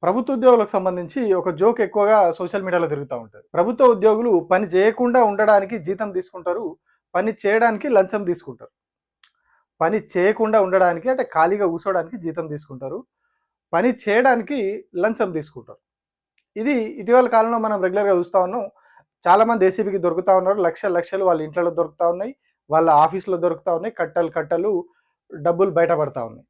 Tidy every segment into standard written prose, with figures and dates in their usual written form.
ప్రభుత్వ ఉద్యోగులకు సంబంధించి ఒక జోక్ ఎక్కువగా సోషల్ మీడియాలో తిరుగుతూ ఉంటుంది. ప్రభుత్వ ఉద్యోగులు పని చేయకుండా ఉండడానికి జీతం తీసుకుంటారు. పని చేయడానికి లంచం తీసుకుంటారు. పని చేయకుండా ఉండడానికి అంటే ఖాళీగా కూర్చోడానికి జీతం తీసుకుంటారు. పని చేయడానికి లంచం తీసుకుంటారు. ఇది ఇటీవల కాలంలో మనం రెగ్యులర్గా చూస్తూ ఉన్నాం. చాలామంది ఏసీబీకి దొరుకుతూ ఉన్నారు. లక్షలు లక్షలు వాళ్ళ ఇంట్లో దొరుకుతూ ఉన్నాయి, వాళ్ళ ఆఫీసులో దొరుకుతూ ఉన్నాయి, కట్టలు కట్టలు డబ్బులు బయటపడతా ఉన్నాయి.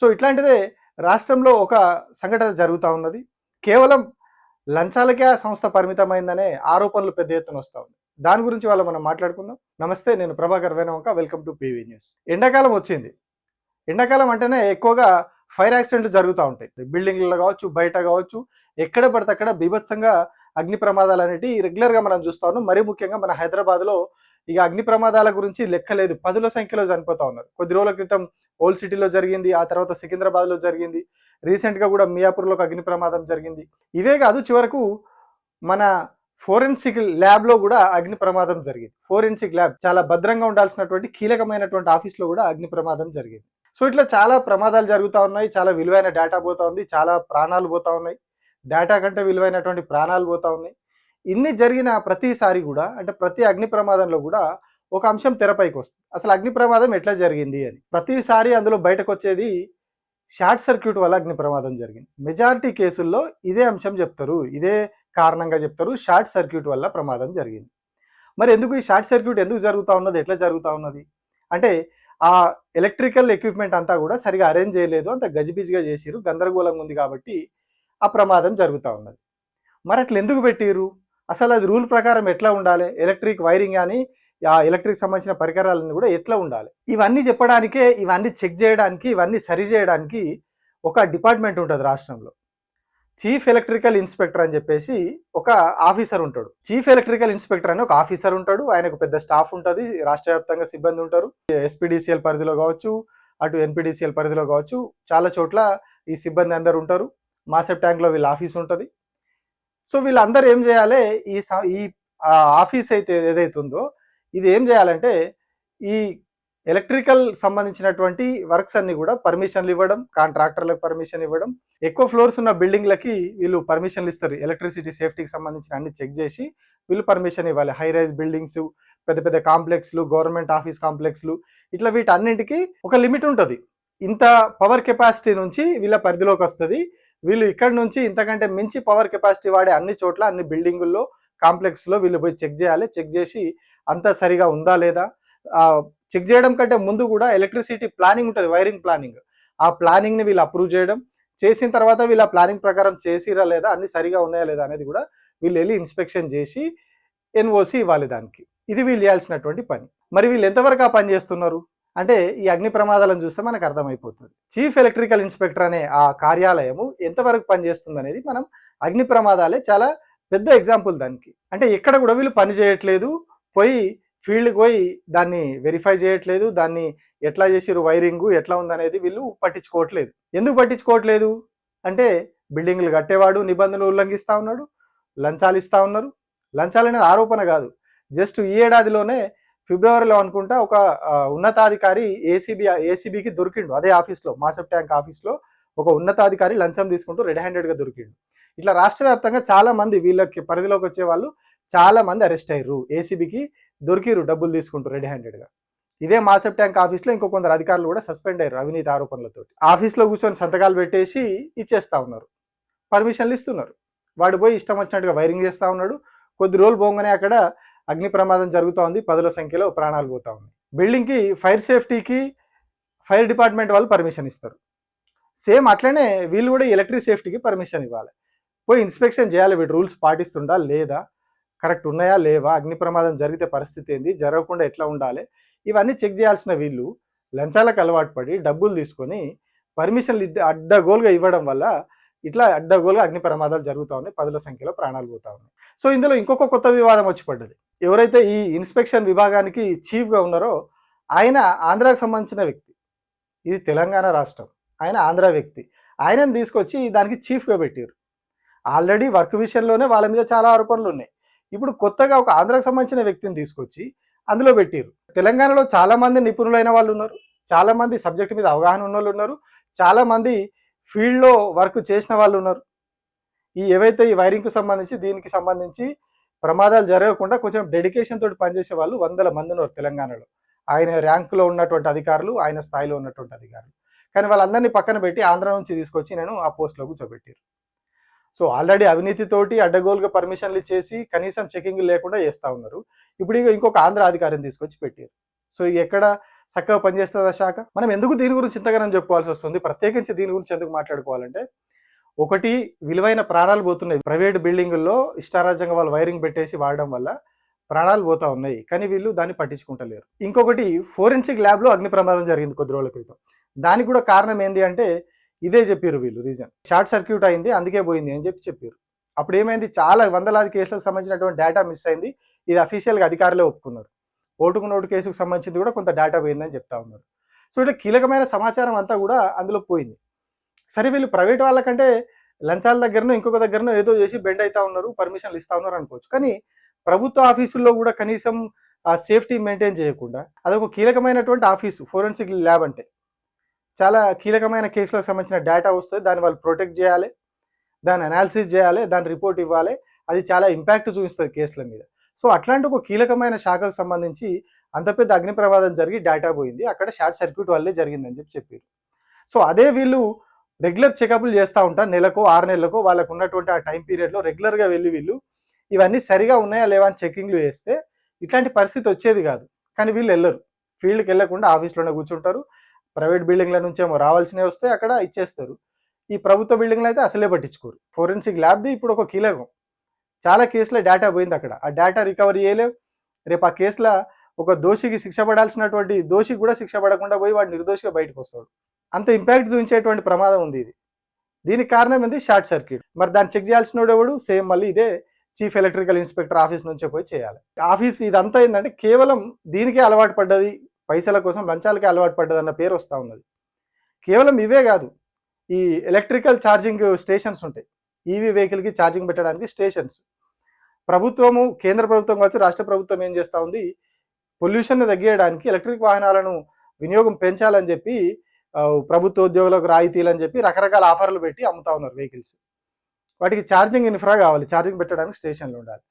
సో ఇట్లాంటిదే రాష్ట్రంలో ఒక సంఘటన జరుగుతూ ఉన్నది. కేవలం లంచాలకే ఆ సంస్థ పరిమితమైందనే ఆరోపణలు పెద్ద ఎత్తున వస్తూ ఉన్నాయి. దాని గురించి మనం మాట్లాడుకుందాం. నమస్తే, నేను Prabhakar Venavanka. Welcome to PV news. ఎండాకాలం వచ్చింది. ఎండాకాలం అంటేనే ఎక్కువగా ఫైర్ యాక్సిడెంట్లు జరుగుతూ ఉంటాయి. బిల్డింగ్లలో కావచ్చు, బయట కావచ్చు, ఎక్కడ పడితే అక్కడ బీభత్సంగా అగ్ని ప్రమాదాలు అనేవి రెగ్యులర్గా మనం చూస్తూ ఉన్నాం. మరీ ముఖ్యంగా మన హైదరాబాద్లో ఇక అగ్ని ప్రమాదాల గురించి లెక్కలేదు, పదుల సంఖ్యలో చనిపోతూ ఉన్నారు. కొద్ది రోజుల క్రితం ఓల్డ్ సిటీలో జరిగింది, ఆ తర్వాత సికింద్రాబాద్లో జరిగింది, రీసెంట్గా కూడా మియాపూర్లో ఒక అగ్ని ప్రమాదం జరిగింది. ఇవే కాదు, చివరకు మన ఫోరెన్సిక్ ల్యాబ్లో కూడా అగ్ని ప్రమాదం జరిగింది. ఫోరెన్సిక్ ల్యాబ్ చాలా భద్రంగా ఉండాల్సినటువంటి కీలకమైనటువంటి ఆఫీస్లో కూడా అగ్ని ప్రమాదం జరిగింది. సో ఇట్లా చాలా ప్రమాదాలు జరుగుతూ ఉన్నాయి. చాలా విలువైన డేటా పోతూ ఉంది, చాలా ప్రాణాలు పోతూ ఉన్నాయి. డేటా కంటే విలువైనటువంటి ప్రాణాలు పోతూ ఉన్నాయి. ఇన్ని జరిగిన ప్రతిసారి కూడా, అంటే ప్రతి అగ్ని ప్రమాదంలో కూడా ఒక అంశం తెరపైకి వస్తుంది. అసలు అగ్ని ప్రమాదం ఎట్లా జరిగింది అని. ప్రతిసారి అందులో బయటకు వచ్చేది షార్ట్ సర్క్యూట్ వల్ల అగ్ని ప్రమాదం జరిగింది. మెజారిటీ కేసుల్లో ఇదే అంశం చెప్తారు, ఇదే కారణంగా చెప్తారు, షార్ట్ సర్క్యూట్ వల్ల ప్రమాదం జరిగింది. మరి ఎందుకు ఈ షార్ట్ సర్క్యూట్ ఎందుకు జరుగుతూ ఉన్నది, ఎట్లా జరుగుతూ ఉన్నది అంటే, ఆ ఎలక్ట్రికల్ ఎక్విప్మెంట్ అంతా కూడా సరిగా అరేంజ్ చేయలేదు, అంత గజిబిజిగా చేసిరు, గందరగోళంగా ఉంది కాబట్టి ఆ ప్రమాదం జరుగుతూ ఉన్నది. మరి అట్లా ఎందుకు పెట్టిరు, అసలు అది రూల్ ప్రకారం ఎట్లా ఉండాలి, ఎలక్ట్రిక్ వైరింగ్ కానీ ఆ ఎలక్ట్రిక్ సంబంధించిన పరికరాలన్నీ కూడా ఎట్లా ఉండాలి, ఇవన్నీ చెప్పడానికే, ఇవన్నీ చెక్ చేయడానికి, ఇవన్నీ సరి చేయడానికి ఒక డిపార్ట్మెంట్ ఉంటుంది రాష్ట్రంలో. చీఫ్ ఎలక్ట్రికల్ ఇన్స్పెక్టర్ అని చెప్పేసి ఒక ఆఫీసర్ ఉంటాడు. చీఫ్ ఎలక్ట్రికల్ ఇన్స్పెక్టర్ అని ఒక ఆఫీసర్ ఉంటాడు. ఆయనకు పెద్ద స్టాఫ్ ఉంటుంది, రాష్ట్ర వ్యాప్తంగా సిబ్బంది ఉంటారు. ఎస్పీడీసీఎల్ పరిధిలో కావచ్చు, అటు ఎన్పీడీసీఎల్ పరిధిలో కావచ్చు, చాలా చోట్ల ఈ సిబ్బంది అందరు ఉంటారు. మాసెప్ ట్యాంక్లో వీళ్ళ ఆఫీస్ ఉంటుంది. సో వీళ్ళందరూ ఏం చేయాలి, ఈ ఆఫీస్ అయితే ఏదైతే ఉందో ఇది ఏం చేయాలంటే, ఈ ఎలక్ట్రికల్ సంబంధించినటువంటి వర్క్స్ అన్ని కూడా పర్మిషన్లు ఇవ్వడం, కాంట్రాక్టర్లకు పర్మిషన్ ఇవ్వడం, ఎక్కువ ఫ్లోర్స్ ఉన్న బిల్డింగ్లకి వీళ్ళు పర్మిషన్లు ఇస్తారు. ఎలక్ట్రిసిటీ సేఫ్టీకి సంబంధించిన అన్ని చెక్ చేసి వీళ్ళు పర్మిషన్ ఇవ్వాలి. హై రైజ్ బిల్డింగ్స్, పెద్ద పెద్ద కాంప్లెక్స్లు, గవర్నమెంట్ ఆఫీస్ కాంప్లెక్స్లు, ఇట్లా వీటన్నింటికి ఒక లిమిట్ ఉంటుంది. ఇంత పవర్ కెపాసిటీ నుంచి వీళ్ళ పరిధిలోకి వస్తుంది. వీళ్ళు ఇక్కడ నుంచి ఇంతకంటే మించి పవర్ కెపాసిటీ వాడే అన్ని చోట్ల, అన్ని బిల్డింగుల్లో, కాంప్లెక్స్లో వీళ్ళు పోయి చెక్ చేయాలి. చెక్ చేసి అంతా సరిగా ఉందా లేదా, చెక్ చేయడం కంటే ముందు కూడా ఎలక్ట్రిసిటీ ప్లానింగ్ ఉంటుంది, వైరింగ్ ప్లానింగ్. ఆ ప్లానింగ్ని వీళ్ళు అప్రూవ్ చేయడం, చేసిన తర్వాత వీళ్ళ ప్లానింగ్ ప్రకారం చేసిరా లేదా, అన్ని సరిగా ఉన్నాయా లేదా అనేది కూడా వీళ్ళు వెళ్ళి ఇన్స్పెక్షన్ చేసి ఎన్ఓసి ఇవ్వాలి దానికి. ఇది వీళ్ళు చేయాల్సినటువంటి పని. మరి వీళ్ళు ఎంతవరకు ఆ పని చేస్తున్నారు అంటే, ఈ అగ్ని ప్రమాదాలను చూస్తే మనకు అర్థమైపోతుంది. చీఫ్ ఎలక్ట్రికల్ ఇన్స్పెక్టర్ అనే ఆ కార్యాలయము ఎంతవరకు పనిచేస్తుంది అనేది మనం అగ్ని ప్రమాదాలే చాలా పెద్ద ఎగ్జాంపుల్ దానికి. అంటే ఎక్కడ కూడా వీళ్ళు పని చేయట్లేదు, పోయి ఫీల్డ్కి పోయి దాన్ని వెరిఫై చేయట్లేదు, దాన్ని ఎట్లా చేసిరు, వైరింగ్ ఎట్లా ఉందనేది వీళ్ళు పట్టించుకోవట్లేదు. ఎందుకు పట్టించుకోవట్లేదు అంటే, బిల్డింగ్లు కట్టేవాడు నిబంధనలు ఉల్లంఘిస్తూ ఉన్నాడు, లంచాలు ఇస్తూ ఉన్నారు. లంచాలు అనేది ఆరోపణ కాదు. జస్ట్ ఈ ఏడాదిలోనే ఫిబ్రవరిలో అనుకుంటా ఒక ఉన్నతాధికారి ఏసీబీకి దొరికిండు. అదే ఆఫీస్లో, మాసప్ ట్యాంక్ ఆఫీస్లో ఒక ఉన్నతాధికారి లంచం తీసుకుంటూ రెడ్ హ్యాండెడ్గా దొరికిండు. ఇట్లా రాష్ట్ర వ్యాప్తంగా చాలా మంది వీళ్ళకి పరిధిలోకి వచ్చే వాళ్ళు చాలా మంది అరెస్ట్ అయ్యారు. ఏసీబీకి దొరికిరు డబ్బులు తీసుకుంటూ రెడ్ హ్యాండెడ్గా. ఇదే మాసప్ ట్యాంక్ ఆఫీస్లో ఇంకో కొందరు అధికారులు కూడా సస్పెండ్ అయ్యారు అవినీతి ఆరోపణలతో. ఆఫీస్లో కూర్చొని సంతకాలు పెట్టేసి ఇచ్చేస్తూ ఉన్నారు, పర్మిషన్లు ఇస్తున్నారు. వాడు పోయి ఇష్టం వచ్చినట్టుగా వైరింగ్ చేస్తూ ఉన్నాడు. కొద్ది రోజులు పోగానే అక్కడ అగ్ని ప్రమాదం జరుగుతూ ఉంది, పదుల సంఖ్యలో ప్రాణాలు పోతూ ఉంది. బిల్డింగ్కి ఫైర్ సేఫ్టీకి ఫైర్ డిపార్ట్మెంట్ వాళ్ళు పర్మిషన్ ఇస్తారు. సేమ్ అట్లనే వీళ్ళు కూడా ఎలక్ట్రిక్ సేఫ్టీకి పర్మిషన్ ఇవ్వాలి. పోయి ఇన్స్పెక్షన్ చేయాలి, వీటి రూల్స్ పాటిస్తుందా లేదా, కరెక్ట్ ఉన్నాయా లేవా, అగ్ని ప్రమాదం జరిగితే పరిస్థితి ఏంది, జరగకుండా ఎట్లా ఉండాలి, ఇవన్నీ చెక్ చేయాల్సిన వీళ్ళు లంచాలకు అలవాటు పడి డబ్బులు తీసుకొని పర్మిషన్లు అడ్డగోలుగా ఇవ్వడం వల్ల ఇట్లా అడ్డగోలుగా అగ్ని ప్రమాదాలు జరుగుతూ ఉన్నాయి, పదుల సంఖ్యలో ప్రాణాలు పోతూ ఉన్నాయి. సో ఇందులో ఇంకొక కొత్త వివాదం వచ్చి పడ్డది. ఎవరైతే ఈ ఇన్స్పెక్షన్ విభాగానికి చీఫ్గా ఉన్నారో ఆయన ఆంధ్రాకు సంబంధించిన వ్యక్తి. ఇది తెలంగాణ రాష్ట్రం, ఆయన ఆంధ్ర వ్యక్తి. ఆయనను తీసుకొచ్చి దానికి చీఫ్గా పెట్టారు. ఆల్రెడీ వర్క్ విషయంలోనే వాళ్ళ మీద చాలా ఆరోపణలు ఉన్నాయి. ఇప్పుడు కొత్తగా ఒక ఆంధ్రాకు సంబంధించిన వ్యక్తిని తీసుకొచ్చి అందులో పెట్టారు. తెలంగాణలో చాలామంది నిపుణులైన వాళ్ళు ఉన్నారు, చాలామంది సబ్జెక్ట్ మీద అవగాహన ఉన్న వాళ్ళు ఉన్నారు, చాలామంది ఫీల్డ్లో వర్క్ చేసిన వాళ్ళు ఉన్నారు. ఏవైతే ఈ వైరింగ్కి సంబంధించి దీనికి సంబంధించి ప్రమాదాలు జరగకుండా కొంచెం డెడికేషన్ తోటి పనిచేసే వాళ్ళు 100 మంది ఉన్నారు తెలంగాణలో. ఆయన ర్యాంకులో ఉన్నటువంటి అధికారులు, ఆయన స్థాయిలో ఉన్నటువంటి అధికారులు. కానీ వాళ్ళందరినీ పక్కన పెట్టి ఆంధ్ర నుంచి తీసుకొచ్చి నేను ఆ పోస్ట్‌లో కూర్చోబెట్టారు. సో ఆల్రెడీ అవినీతితోటి అడ్డగోలుగా పర్మిషన్లు ఇచ్చేసి కనీసం చెకింగ్ లేకుండా చేస్తూ ఉన్నారు. ఇప్పుడు ఇంకొక ఆంధ్ర అధికారిని తీసుకొచ్చి పెట్టారు. సో ఎక్కడ చక్కగా పనిచేస్తుంది ఆ శాఖ? మనం ఎందుకు దీని గురించి ఇంతగానం చెప్పుకోవాల్సి వస్తుంది? ప్రత్యేకించి దీని గురించి ఎందుకు మాట్లాడుకోవాలంటే, ఒకటి విలువైన ప్రాణాలు పోతున్నాయి. ప్రైవేట్ బిల్డింగుల్లో ఇష్టారాజ్యంగా వాళ్ళు వైరింగ్ పెట్టేసి వాడడం వల్ల ప్రాణాలు పోతా ఉన్నాయి. కానీ వీళ్ళు దాన్ని పట్టించుకుంటలేరు. ఇంకొకటి ఫోరెన్సిక్ ల్యాబ్లో అగ్ని ప్రమాదం జరిగింది కొద్ది రోజుల క్రితం. దానికి కూడా కారణం ఏంటి అంటే ఇదే చెప్పారు వీళ్ళు రీజన్. షార్ట్ సర్క్యూట్ అయింది, అందుకే పోయింది అని చెప్పారు. అప్పుడు ఏమైంది, చాలా వందలాది కేసులకు సంబంధించినటువంటి డేటా మిస్ అయింది. ఇది అఫీషియల్గా అధికారులే ఒప్పుకున్నారు. ఓటుకు నోటు కేసుకు సంబంధించింది కూడా కొంత డేటా పోయిందని చెప్తా ఉన్నారు. సో ఇట్లా కీలకమైన సమాచారం అంతా కూడా అందులో పోయింది. సరే వీళ్ళు ప్రైవేట్ వాళ్ళకంటే లంచాల దగ్గరనో ఇంకొక దగ్గరనో ఏదో చేసి బెండ్ అవుతా ఉన్నారు, పర్మిషన్లు ఇస్తా ఉన్నారు అనుకోవచ్చు. కానీ ప్రభుత్వ ఆఫీసుల్లో కూడా కనీసం ఆ సేఫ్టీ మెయింటైన్ చేయకుండా, అదొక కీలకమైనటువంటి ఆఫీసు ఫోరెన్సిక్ ల్యాబ్ అంటే. చాలా కీలకమైన కేసులకు సంబంధించిన డేటా వస్తుంది, దాన్ని వాళ్ళు ప్రొటెక్ట్ చేయాలి, దాన్ని అనాలిసిస్ చేయాలి, దాని రిపోర్ట్ ఇవ్వాలి. అది చాలా ఇంపాక్ట్ చూపిస్తుంది కేసుల మీద. సో అట్లాంటి ఒక కీలకమైన శాఖకు సంబంధించి అంత పెద్ద అగ్ని ప్రమాదం జరిగి డేటా పోయింది, అక్కడ షార్ట్ సర్క్యూట్ వల్లే జరిగిందని చెప్పారు. సో అదే వీళ్ళు రెగ్యులర్ చెకప్లు చేస్తూ ఉంటారు, నెలకో 6 నెలలకో వాళ్ళకు ఉన్నటువంటి ఆ టైం పీరియడ్లో రెగ్యులర్గా వెళ్ళి వీళ్ళు ఇవన్నీ సరిగా ఉన్నాయా లేవా అని చెకింగ్లు చేస్తే ఇట్లాంటి పరిస్థితి వచ్చేది కాదు. కానీ వీళ్ళు వెళ్ళరు, ఫీల్డ్కి వెళ్ళకుండా ఆఫీస్లోనే కూర్చుంటారు. ప్రైవేట్ బిల్డింగ్ల నుంచి ఏమో రావాల్సినవి వస్తే అక్కడ ఇచ్చేస్తారు. ఈ ప్రభుత్వ బిల్డింగ్లు అయితే అసలే పట్టించుకోరు. ఫోరెన్సిక్ ల్యాబ్ది ఇప్పుడు ఒక కీలకం. చాలా కేసుల డేటా పోయింది అక్కడ, ఆ డేటా రికవరీ చేయలేవు. రేపు ఆ కేసులో ఒక దోషికి శిక్ష పడాల్సినటువంటి దోషికి కూడా శిక్ష పడకుండా పోయి వాడు నిర్దోషిగా బయటకు వస్తాడు. అంత ఇంపాక్ట్ చూపించేటువంటి ప్రమాదం ఉంది ఇది. దీనికి కారణం ఏంది, షార్ట్ సర్క్యూట్. మరి దాన్ని చెక్ చేయాల్సిన ఎవడు, సేమ్ మళ్ళీ ఇదే చీఫ్ ఎలక్ట్రికల్ ఇన్స్పెక్టర్ ఆఫీస్ నుంచే పోయి చేయాలి. ఆఫీస్ ఇదంతా ఏంటంటే కేవలం దీనికే అలవాటు పడ్డది, పైసల కోసం లంచాలకే అలవాటు పడ్డది అన్న పేరు వస్తూ ఉన్నది. కేవలం ఇవే కాదు, ఈ ఎలక్ట్రికల్ ఛార్జింగ్ స్టేషన్స్ ఉంటాయి, ఈవీ వెహికల్కి ఛార్జింగ్ పెట్టడానికి స్టేషన్స్. ప్రభుత్వము, కేంద్ర ప్రభుత్వం కావచ్చు, రాష్ట్ర ప్రభుత్వం ఏం చేస్తూ ఉంది, పొల్యూషన్ని తగ్గించడానికి ఎలక్ట్రిక్ వాహనాలను వినియోగం పెంచాలని చెప్పి ప్రభుత్వ ఉద్యోగులకు రాయితీలు అని చెప్పి రకరకాల ఆఫర్లు పెట్టి అమ్ముతా ఉన్నారు వెహికల్స్. వాటికి ఛార్జింగ్ ఇన్ఫ్రా కావాలి, ఛార్జింగ్ పెట్టడానికి స్టేషన్లు ఉండాలి.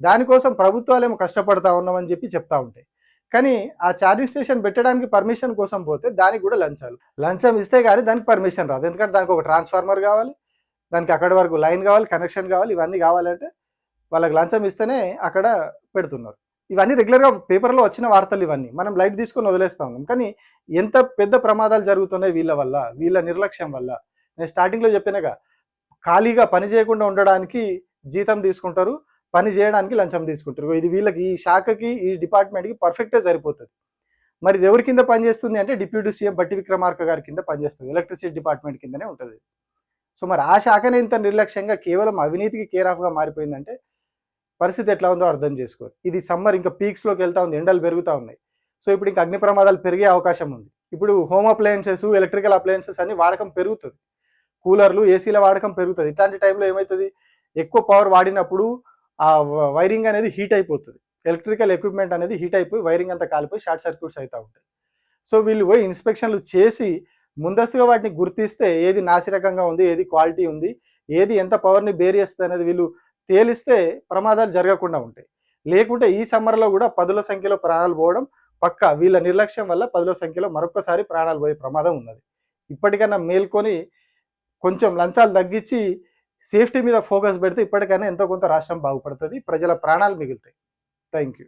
దానికోసం ప్రభుత్వాలు ఏమో కష్టపడతా ఉన్నామని చెప్పి చెప్తా ఉంటాయి. కానీ ఆ ఛార్జింగ్ స్టేషన్ పెట్టడానికి పర్మిషన్ కోసం పోతే దానికి కూడా లంచం ఇస్తే కానీ దానికి పర్మిషన్ రాదు. ఎందుకంటే దానికి ఒక ట్రాన్స్ఫార్మర్ కావాలి, దానికి అక్కడి వరకు లైన్ కావాలి, కనెక్షన్ కావాలి. ఇవన్నీ కావాలంటే వాళ్ళకి లంచం ఇస్తేనే అక్కడ పెడుతున్నారు. ఇవన్నీ రెగ్యులర్గా పేపర్లో వచ్చిన వార్తలు, ఇవన్నీ మనం లైట్ తీసుకొని వదిలేస్తూ ఉన్నాం. కానీ ఎంత పెద్ద ప్రమాదాలు జరుగుతున్నాయి వీళ్ళ వల్ల, వీళ్ళ నిర్లక్ష్యం వల్ల. నేను స్టార్టింగ్లో చెప్పినగా, ఖాళీగా పని చేయకుండా ఉండడానికి జీతం తీసుకుంటారు, పని చేయడానికి లంచం తీసుకుంటారు. ఇది వీళ్ళకి, ఈ శాఖకి, ఈ డిపార్ట్మెంట్కి పర్ఫెక్ట్గా సరిపోతుంది. మరి ఇది ఎవరి కింద పనిచేస్తుంది అంటే డిప్యూటీ సీఎం బట్టి విక్రమార్క గారి కింద పనిచేస్తుంది, ఎలక్ట్రిసిటీ డిపార్ట్మెంట్ కిందనే ఉంటుంది. సో మరి ఆ శాఖనే ఇంత నిర్లక్ష్యంగా కేవలం అవినీతికి కేర్ ఆఫ్గా మారిపోయిందంటే పరిస్థితి ఎట్లా ఉందో అర్థం చేసుకోరు. ఇది సమ్మర్ ఇంకా పీక్స్లోకి వెళ్తా ఉంది, ఎండలు పెరుగుతూ ఉన్నాయి. సో ఇప్పుడు ఇంకా అగ్ని ప్రమాదాలు పెరిగే అవకాశం ఉంది. ఇప్పుడు హోమ్ అప్లయన్సెస్, ఎలక్ట్రికల్ అప్లయన్సెస్ అన్ని వాడకం పెరుగుతుంది, కూలర్లు, ఏసీల వాడకం పెరుగుతుంది. ఇట్లాంటి టైంలో ఏమవుతుంది, ఎక్కువ పవర్ వాడినప్పుడు ఆ వైరింగ్ అనేది హీట్ అయిపోతుంది, ఎలక్ట్రికల్ ఎక్విప్మెంట్ అనేది హీట్ అయిపోయి వైరింగ్ అంతా కాలిపోయి షార్ట్ సర్క్యూట్స్ అవుతూ ఉంటాయి. సో వీళ్ళు పోయి ఇన్స్పెక్షన్లు చేసి ముందస్తుగా వాటిని గుర్తిస్తే ఏది నాసిరకంగా ఉంది, ఏది క్వాలిటీ ఉంది, ఏది ఎంత పవర్ని బేర్ చేస్తుంది అనేది వీళ్ళు తేలిస్తే ప్రమాదాలు జరగకుండా ఉంటాయి. లేకుంటే ఈ సమ్మర్లో కూడా 10ల సంఖ్యలో ప్రాణాలు పోవడం పక్కా. వీళ్ళ నిర్లక్ష్యం వల్ల 10ల సంఖ్యలో మరొకసారి ప్రాణాలు పోయే ప్రమాదం ఉన్నది. ఇప్పటికైనా మేల్కొని కొంచెం లంచాలు తగ్గించి సేఫ్టీ మీద ఫోకస్ పెడితే ఇప్పటికైనా ఎంతో కొంత రాష్ట్రం బాగుపడుతుంది, ప్రజల ప్రాణాలు మిగులుతాయి. Thank you.